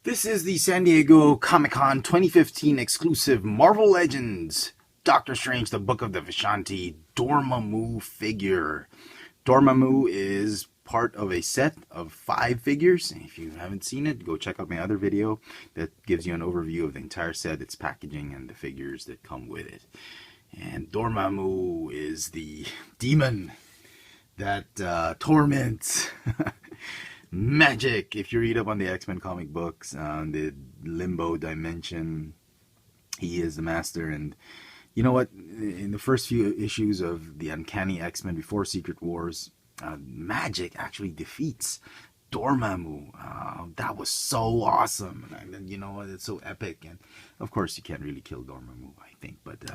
This is the San Diego Comic-Con 2015 exclusive Marvel Legends Doctor Strange, the Book of the Vishanti Dormammu figure. Dormammu is part of a set of 5 figures. If you haven't seen it, go check out my other video that gives you an overview of the entire set, its packaging, and the figures that come with it. And Dormammu is the demon that torments magic. If you read up on the X-Men comic books, the limbo dimension, he is the master. And you know what? In the first few issues of the Uncanny X-Men before Secret Wars, magic actually defeats Dormammu. That was so awesome. And you know what? It's so epic. And of course, you can't really kill Dormammu, I think. But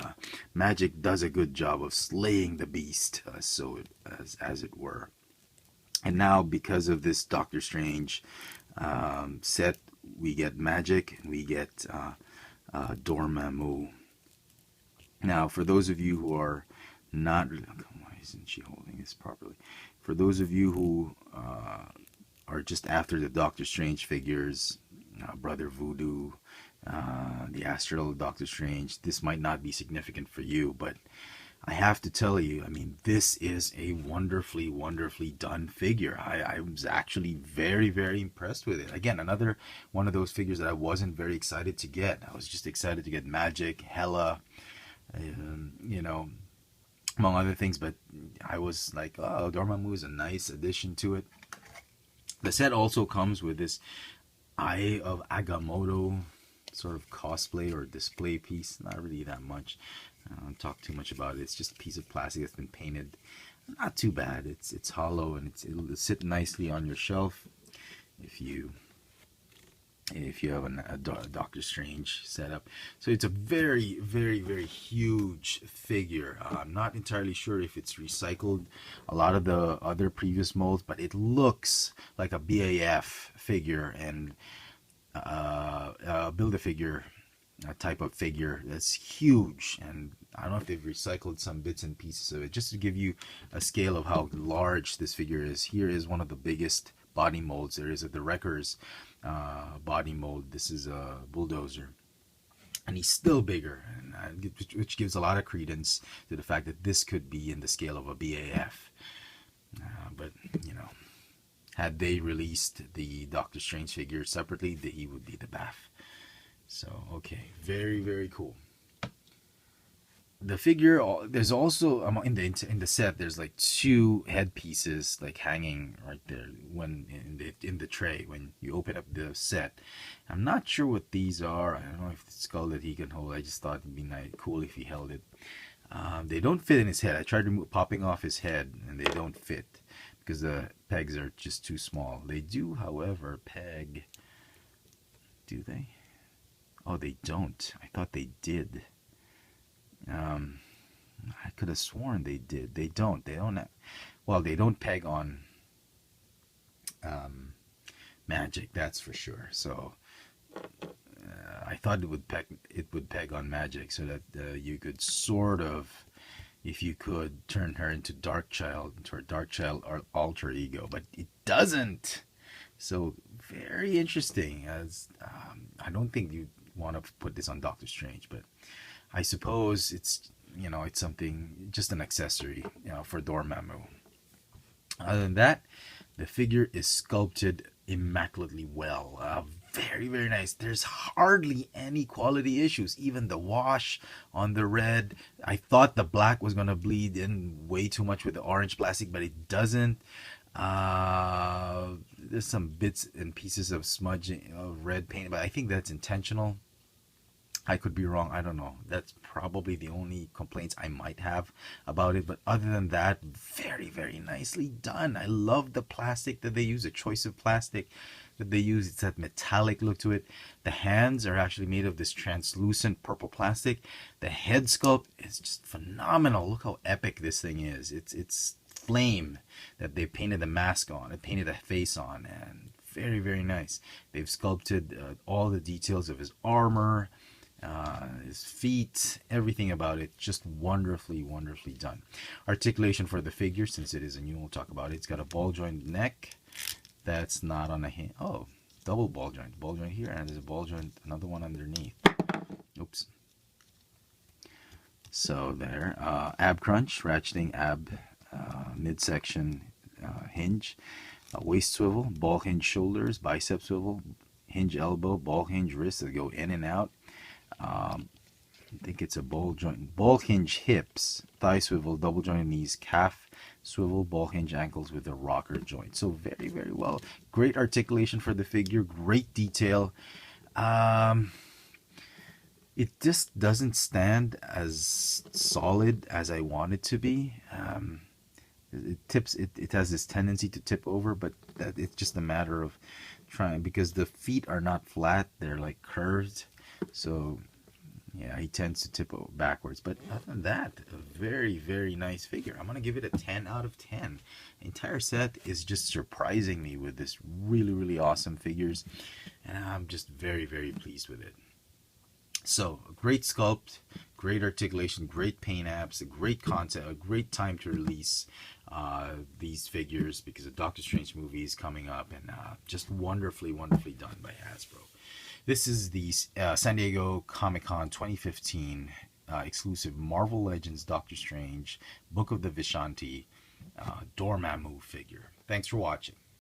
magic does a good job of slaying the beast, as it were. And now, because of this Doctor Strange set, we get magic and we get Dormammu. Now, for those of you who are not, why isn't she holding this properly? For those of you who are just after the Doctor Strange figures, Brother Voodoo, the Astral Doctor Strange, this might not be significant for you, but I have to tell you, I mean, this is a wonderfully, wonderfully done figure. I was actually very, very impressed with it. Again, another one of those figures that I wasn't very excited to get. I was just excited to get Magic, Hela, you know, among other things. But I was like, oh, Dormammu is a nice addition to it. The set also comes with this Eye of Agamotto sort of cosplay or display piece. Not really that much. I don't talk too much about it. It's just a piece of plastic that's been painted. Not too bad. It's hollow and it'll sit nicely on your shelf if you have a Doctor Strange setup. So it's a very, very, very huge figure. I'm not entirely sure if it's recycled a lot of the other previous molds, but it looks like a BAF figure and Build-A-Figure type of figure that's huge. And I don't know if they've recycled some bits and pieces of it. Just to give you a scale of how large this figure is, here is one of the biggest body molds there is of the Wrecker's body mold. This is a Bulldozer, and he's still bigger, and which gives a lot of credence to the fact that this could be in the scale of a BAF. But you know, had they released the Doctor Strange figure separately, he would be the BAF. So okay, very, very cool. The figure, there's also in the set, there's like 2 headpieces like hanging right there when in the tray when you open up the set. I'm not sure what these are. I don't know if it's a skull that he can hold. I just thought it'd be cool if he held it. They don't fit in his head. I tried popping off his head and they don't fit because the pegs are just too small. They do, however, peg. Do they? Oh, they don't. I thought they did. I could have sworn they did. They don't. They don't. Well, they don't peg on magic. That's for sure. So I thought it would peg on magic, so that you could sort of, if you could, turn her into her Dark Child or alter ego, but it doesn't. So very interesting. As I don't think you want to put this on Doctor Strange, but I suppose it's, you know, it's something, just an accessory, you know, for Dormammu. Other than that, the figure is sculpted immaculately well. Very, very nice. There's hardly any quality issues. Even the wash on the red, I thought the black was going to bleed in way too much with the orange plastic, but it doesn't. There's some bits and pieces of smudging of red paint, but I think that's intentional. I could be wrong. I don't know. That's probably the only complaints I might have about it. But other than that, very, very nicely done. I love the plastic that they use, the choice of plastic that they use. It's that metallic look to it. The hands are actually made of this translucent purple plastic. The head sculpt is just phenomenal. Look how epic this thing is. It's flame that they painted the mask on. It painted the face on, and very, very nice. They've sculpted all the details of his armor, his feet, everything about it, just wonderfully, wonderfully done. Articulation for the figure, since it is a new, we'll talk about it. It's got a ball joint neck. That's not on the hand. Oh, double ball joint here, and there's a ball joint, another one underneath. Oops. So there, ab crunch, ratcheting ab midsection hinge, waist swivel, ball hinge shoulders, bicep swivel, hinge elbow, ball hinge wrist that go in and out. I think it's a ball joint, ball hinge hips, thigh swivel, double joint knees, calf swivel, ball hinge ankles with a rocker joint. So very, very well. Great articulation for the figure, great detail. It just doesn't stand as solid as I want it to be. It tips. It has this tendency to tip over, but it's just a matter of trying, because the feet are not flat; they're like curved. So yeah, he tends to tip backwards. But other than that, a very, very nice figure. I'm gonna give it a 10 out of 10. The entire set is just surprising me with this really, really awesome figures, and I'm just very, very pleased with it. So, a great sculpt, great articulation, great paint apps, a great concept, a great time to release these figures, because the Doctor Strange movie is coming up, and just wonderfully, wonderfully done by Hasbro. This is the San Diego Comic-Con 2015 exclusive Marvel Legends Doctor Strange Book of the Vishanti Dormammu figure. Thanks for watching.